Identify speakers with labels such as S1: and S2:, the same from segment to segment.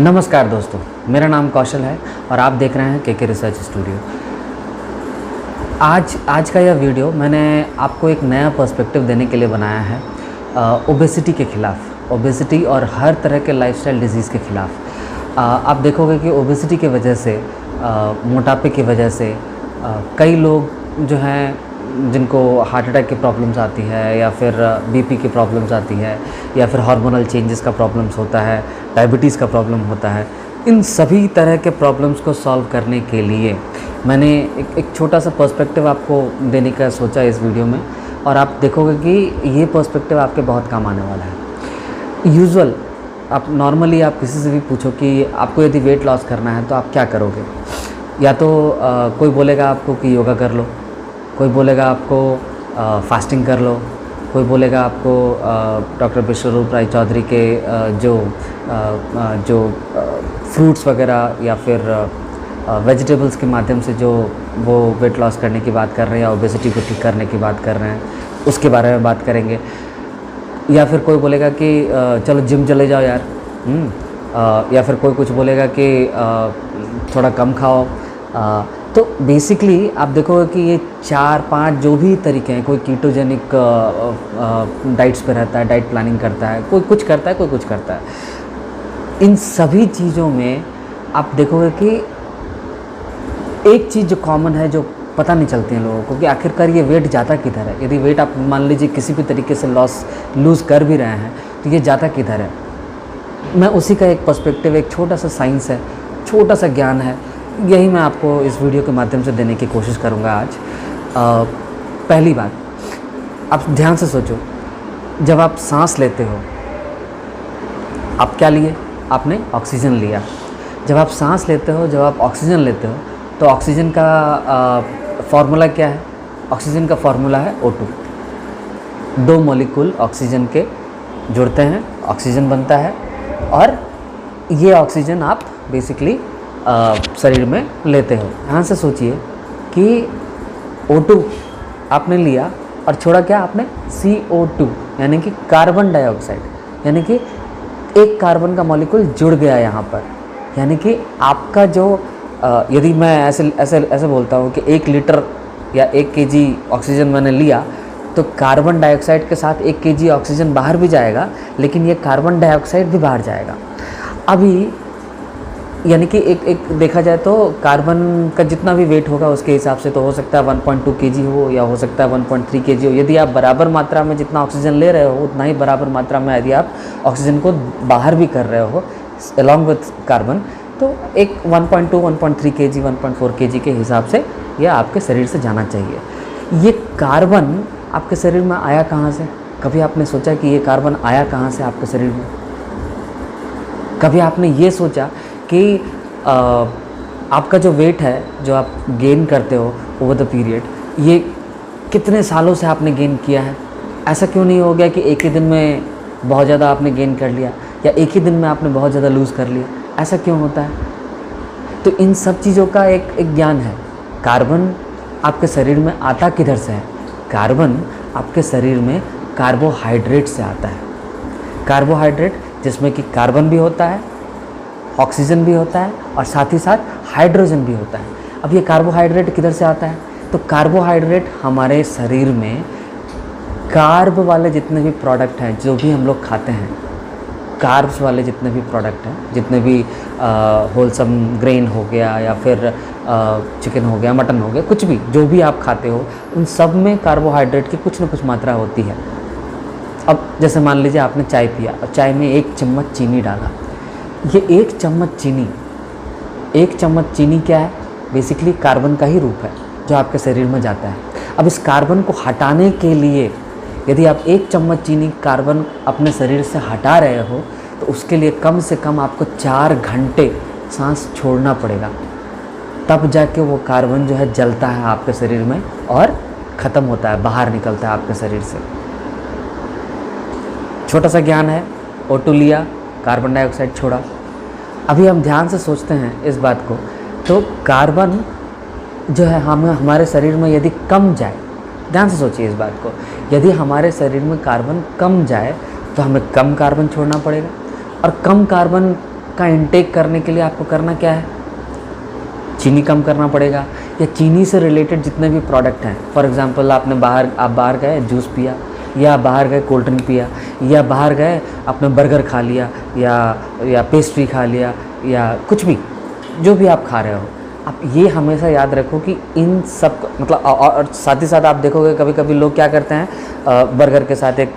S1: नमस्कार दोस्तों, मेरा नाम कौशल है और आप देख रहे हैं के रिसर्च स्टूडियो। आज का यह वीडियो मैंने आपको एक नया पर्सपेक्टिव देने के लिए बनाया है ओबेसिटी के ख़िलाफ़, ओबेसिटी और हर तरह के लाइफस्टाइल डिजीज़ के ख़िलाफ़। आप देखोगे कि ओबेसिटी की वजह से, मोटापे की वजह से कई लोग जो हैं जिनको हार्ट अटैक की प्रॉब्लम्स आती है या फिर बीपी की प्रॉब्लम्स आती है या फिर हार्मोनल चेंजेस का प्रॉब्लम्स होता है, डायबिटीज़ का प्रॉब्लम होता है। इन सभी तरह के प्रॉब्लम्स को सॉल्व करने के लिए मैंने एक छोटा सा पर्सपेक्टिव आपको देने का सोचा इस वीडियो में, और आप देखोगे कि ये पर्सपेक्टिव आपके बहुत काम आने वाला है। यूजुअल आप नॉर्मली आप किसी से भी पूछो कि आपको यदि वेट लॉस करना है तो आप क्या करोगे, या तो कोई बोलेगा आपको कि योगा कर लो, कोई बोलेगा आपको फास्टिंग कर लो, कोई बोलेगा आपको डॉक्टर विश्वरूप राय चौधरी के जो फ्रूट्स वगैरह या फिर वेजिटेबल्स के माध्यम से जो वो वेट लॉस करने की बात कर रहे हैं या ओबेसिटी को ठीक करने की बात कर रहे हैं, उसके बारे में बात करेंगे। या फिर कोई बोलेगा कि चलो जिम चले जाओ यार, या फिर कोई कुछ बोलेगा कि थोड़ा कम खाओ। तो बेसिकली आप देखोगे कि ये 4-5 जो भी तरीके हैं, कोई कीटोजेनिक डाइट्स पे रहता है, डाइट प्लानिंग करता है, कोई कुछ करता है, कोई कुछ करता है। इन सभी चीज़ों में आप देखोगे कि एक चीज़ जो कॉमन है, जो पता नहीं चलती है लोगों को, कि आखिरकार ये वेट जाता किधर है। यदि वेट आप मान लीजिए किसी भी तरीके से लूज़ कर भी रहे हैं तो ये जाता किधर है। मैं उसी का एक पर्सपेक्टिव, एक छोटा सा साइंस है, छोटा सा ज्ञान है, यही मैं आपको इस वीडियो के माध्यम से देने की कोशिश करूँगा आज। पहली बात, आप ध्यान से सोचो, जब आप सांस लेते हो, आप क्या लिए? आपने ऑक्सीजन लिया। जब आप सांस लेते हो, जब आप ऑक्सीजन लेते हो, तो ऑक्सीजन का फॉर्मूला क्या है? ऑक्सीजन का फॉर्मूला है O2। 2 मॉलिक्यूल ऑक्सीजन के जुड़ते हैं, ऑक्सीजन बनता है, और ये ऑक्सीजन आप बेसिकली शरीर में लेते हो। यहाँ से सोचिए कि O2 आपने लिया और छोड़ा क्या आपने? CO2, यानी कि कार्बन डाइऑक्साइड, यानी कि एक कार्बन का मॉलिक्यूल जुड़ गया यहाँ पर। यानी कि आपका जो यदि मैं ऐसे बोलता हूँ कि 1 लीटर या 1 kg ऑक्सीजन मैंने लिया, तो कार्बन डाइऑक्साइड के साथ 1 kg ऑक्सीजन बाहर भी जाएगा, लेकिन ये कार्बन डाइऑक्साइड भी बाहर जाएगा। अभी यानी कि एक देखा जाए तो कार्बन का जितना भी वेट होगा उसके हिसाब से तो हो सकता है 1.2 kg हो, या हो सकता है 1.3 kg हो। यदि आप बराबर मात्रा में जितना ऑक्सीजन ले रहे हो, उतना ही बराबर मात्रा में यदि आप ऑक्सीजन को बाहर भी कर रहे हो अलॉन्ग विथ कार्बन, तो एक 1.2, 1.3 kg, 1.4 kg के हिसाब से यह आपके शरीर से जाना चाहिए। ये कार्बन आपके शरीर में आया कहाँ से? कभी आपने सोचा कि ये कार्बन आया कहाँ से आपके शरीर में? कभी आपने ये सोचा कि आपका जो वेट है, जो आप गेन करते हो ओवर द पीरियड, ये कितने सालों से आपने गेन किया है? ऐसा क्यों नहीं हो गया कि एक ही दिन में बहुत ज़्यादा आपने गेन कर लिया, या एक ही दिन में आपने बहुत ज़्यादा लूज़ कर लिया? ऐसा क्यों होता है? तो इन सब चीज़ों का एक ज्ञान है। कार्बन आपके शरीर में आता किधर से है? कार्बन आपके शरीर में कार्बोहाइड्रेट से आता है। कार्बोहाइड्रेट जिसमें कि कार्बन भी होता है, ऑक्सीजन भी होता है, और साथ ही साथ हाइड्रोजन भी होता है। अब ये कार्बोहाइड्रेट किधर से आता है? तो कार्बोहाइड्रेट हमारे शरीर में कार्ब वाले जितने भी प्रोडक्ट हैं, जो भी हम लोग खाते हैं, कार्ब्स वाले जितने भी प्रोडक्ट हैं, जितने भी होलसम ग्रेन हो गया, या फिर चिकन हो गया, मटन हो गया, कुछ भी जो भी आप खाते हो, उन सब में कार्बोहाइड्रेट की कुछ न कुछ मात्रा होती है। अब जैसे मान लीजिए आपने चाय पिया और चाय में 1 चम्मच चीनी डाला। ये 1 चम्मच चीनी क्या है? बेसिकली कार्बन का ही रूप है जो आपके शरीर में जाता है। अब इस कार्बन को हटाने के लिए यदि आप 1 चम्मच चीनी कार्बन अपने शरीर से हटा रहे हो, तो उसके लिए कम से कम आपको 4 घंटे सांस छोड़ना पड़ेगा, तब जाके वो कार्बन जो है जलता है आपके शरीर में और ख़त्म होता है, बाहर निकलता है आपके शरीर से। छोटा सा ज्ञान है। O2 लिया, कार्बन डाइऑक्साइड छोड़ा। अभी हम ध्यान से सोचते हैं इस बात को, तो कार्बन जो है हमारे शरीर में यदि कम जाए, ध्यान से सोचिए इस बात को, यदि हमारे शरीर में कार्बन कम जाए तो हमें कम कार्बन छोड़ना पड़ेगा, और कम कार्बन का इंटेक करने के लिए आपको करना क्या है, चीनी कम करना पड़ेगा, या चीनी से रिलेटेड जितने भी प्रोडक्ट हैं, फॉर एग्जांपल आप बाहर गए जूस पिया, या बाहर गए कोल्ड ड्रिंक पिया, या बाहर गए आपने बर्गर खा लिया, या पेस्ट्री खा लिया, या कुछ भी जो भी आप खा रहे हो, आप ये हमेशा याद रखो कि इन सब मतलब और साथ ही साथ आप देखोगे कभी कभी लोग क्या करते हैं, बर्गर के साथ एक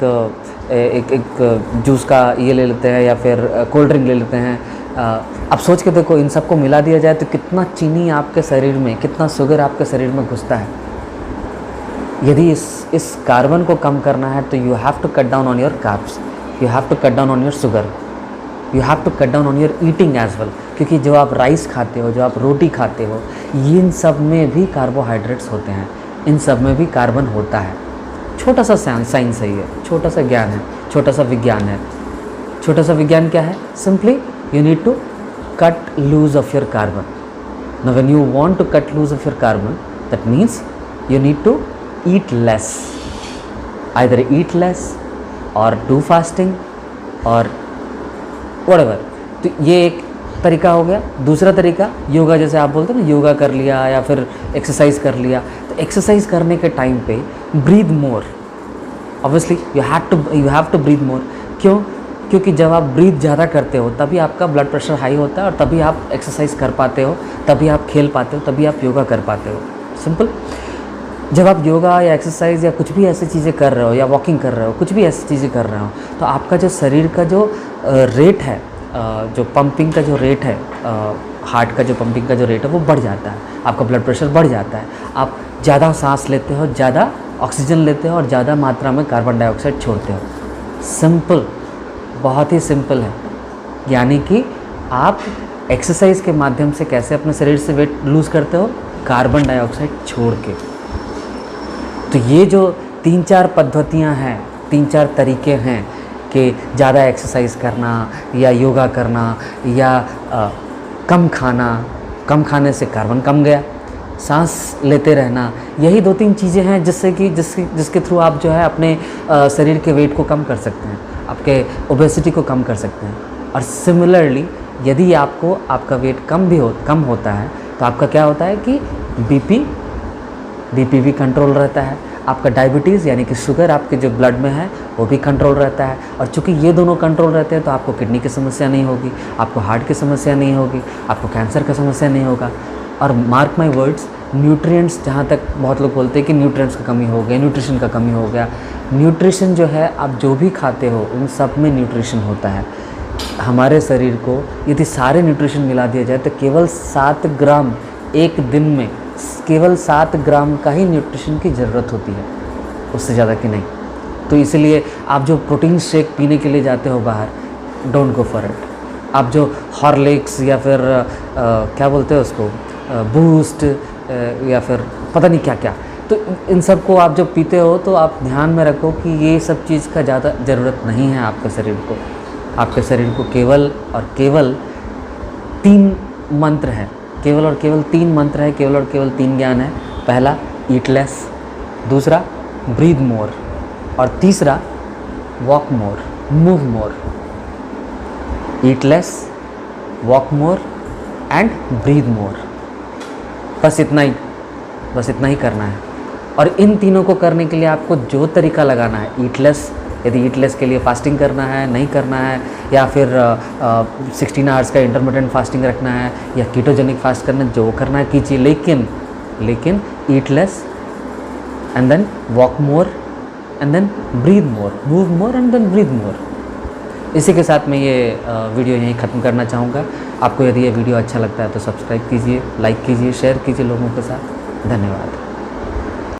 S1: जूस का ये ले लेते हैं या फिर कोल्ड ड्रिंक ले लेते हैं। अब सोच के देखो, इन सबको मिला दिया जाए तो कितना चीनी आपके शरीर में, कितना शुगर आपके शरीर में घुसता है। यदि इस कार्बन को कम करना है तो you have to cut down on your carbs, you have to cut down on your sugar, you have to cut down on your eating as well, क्योंकि जो आप राइस खाते हो, जो आप रोटी खाते हो, इन सब में भी कार्बोहाइड्रेट्स होते हैं, इन सब में भी कार्बन होता है। छोटा सा साइंस है ये, छोटा सा ज्ञान है, छोटा सा विज्ञान है। छोटा सा विज्ञान क्या है? Simply you need to cut loose of your carbon. Now when you want to cut loose of your carbon, that means you need to eat less, either eat less or do fasting or whatever. तो ये एक तरीका हो गया। दूसरा तरीका योगा, जैसे आप बोलते हैं ना, योगा कर लिया या फिर एक्सरसाइज कर लिया, तो एक्सरसाइज करने के टाइम पे breathe more, obviously you have to breathe more. क्यों? क्योंकि जब आप ब्रीथ ज़्यादा करते हो तभी आपका ब्लड प्रेशर हाई होता है और तभी आप एक्सरसाइज कर पाते हो, तभी आप खेल पाते हो, तभी आप योगा कर पाते हो। सिंपल। जब आप योगा या एक्सरसाइज या कुछ भी ऐसी चीज़ें कर रहे हो या वॉकिंग कर रहे हो, कुछ भी ऐसी चीज़ें कर रहे हो, तो आपका जो शरीर का जो रेट है, जो पंपिंग का जो रेट है, हार्ट का जो पंपिंग का जो रेट है वो बढ़ जाता है, आपका ब्लड प्रेशर बढ़ जाता है, आप ज़्यादा सांस लेते हो, ज़्यादा ऑक्सीजन लेते हो और ज़्यादा मात्रा में कार्बन डाइऑक्साइड छोड़ते हो। सिंपल, बहुत ही सिंपल है। यानी कि आप एक्सरसाइज के माध्यम से कैसे अपने शरीर से वेट लूज़ करते हो? कार्बन डाइऑक्साइड छोड़ के। तो ये जो 3-4 पद्धतियाँ हैं, 3-4 तरीके हैं कि ज़्यादा एक्सरसाइज करना या योगा करना या कम खाना, कम खाने से कार्बन कम गया, सांस लेते रहना, यही 2-3 चीज़ें हैं जिसके थ्रू आप जो है अपने शरीर के वेट को कम कर सकते हैं, आपके ओबेसिटी को कम कर सकते हैं। और सिमिलरली यदि आपका वेट कम होता है तो आपका क्या होता है कि बीपी भी कंट्रोल रहता है, आपका डायबिटीज़ यानी कि शुगर आपके जो ब्लड में है वो भी कंट्रोल रहता है। और चूँकि ये दोनों कंट्रोल रहते हैं तो आपको किडनी की समस्या नहीं होगी, आपको हार्ट की समस्या नहीं होगी, आपको कैंसर का समस्या नहीं होगा। और मार्क माई वर्ड्स, न्यूट्रिएंट्स, जहाँ तक बहुत लोग बोलते हैं कि न्यूट्रिएंट्स का कमी हो गया, न्यूट्रिशन का कमी हो गया, न्यूट्रिशन जो है आप जो भी खाते हो उन सब में न्यूट्रिशन होता है। हमारे शरीर को यदि सारे न्यूट्रिशन मिला दिया जाए तो केवल 7 ग्राम एक दिन में, केवल 7 ग्राम का ही न्यूट्रिशन की ज़रूरत होती है, उससे ज़्यादा की नहीं। तो इसलिए आप जो प्रोटीन शेक पीने के लिए जाते हो बाहर, डोंट गो फॉर इट। आप जो हॉर्लिक्स या फिर क्या बोलते हैं उसको, बूस्ट या फिर पता नहीं क्या क्या, तो इन सब को आप जब पीते हो तो आप ध्यान में रखो कि ये सब चीज़ का ज़्यादा ज़रूरत नहीं है आपके शरीर को। आपके शरीर को केवल और केवल 3 मंत्र है, केवल और केवल 3 मंत्र है, केवल और केवल 3 ज्ञान है। पहला ईट लेस, दूसरा ब्रीद मोर और तीसरा walk more, move more. Eat less, walk more and breathe more. बस इतना ही करना है। और इन तीनों को करने के लिए आपको जो तरीका लगाना है, ईटलेस, यदि ईटलेस के लिए फास्टिंग करना है, नहीं करना है, या फिर 16 आवर्स का इंटरमिटेंट फास्टिंग रखना है या कीटोजेनिक फास्ट करना है, जो करना है कीजिए, लेकिन eat less and then walk more and then breathe more, move more and then breathe more. इसी के साथ मैं ये वीडियो यहीं ख़त्म करना चाहूँगा। आपको यदि ये वीडियो अच्छा लगता है तो सब्सक्राइब कीजिए, लाइक कीजिए, शेयर कीजिए लोगों के साथ। धन्यवाद।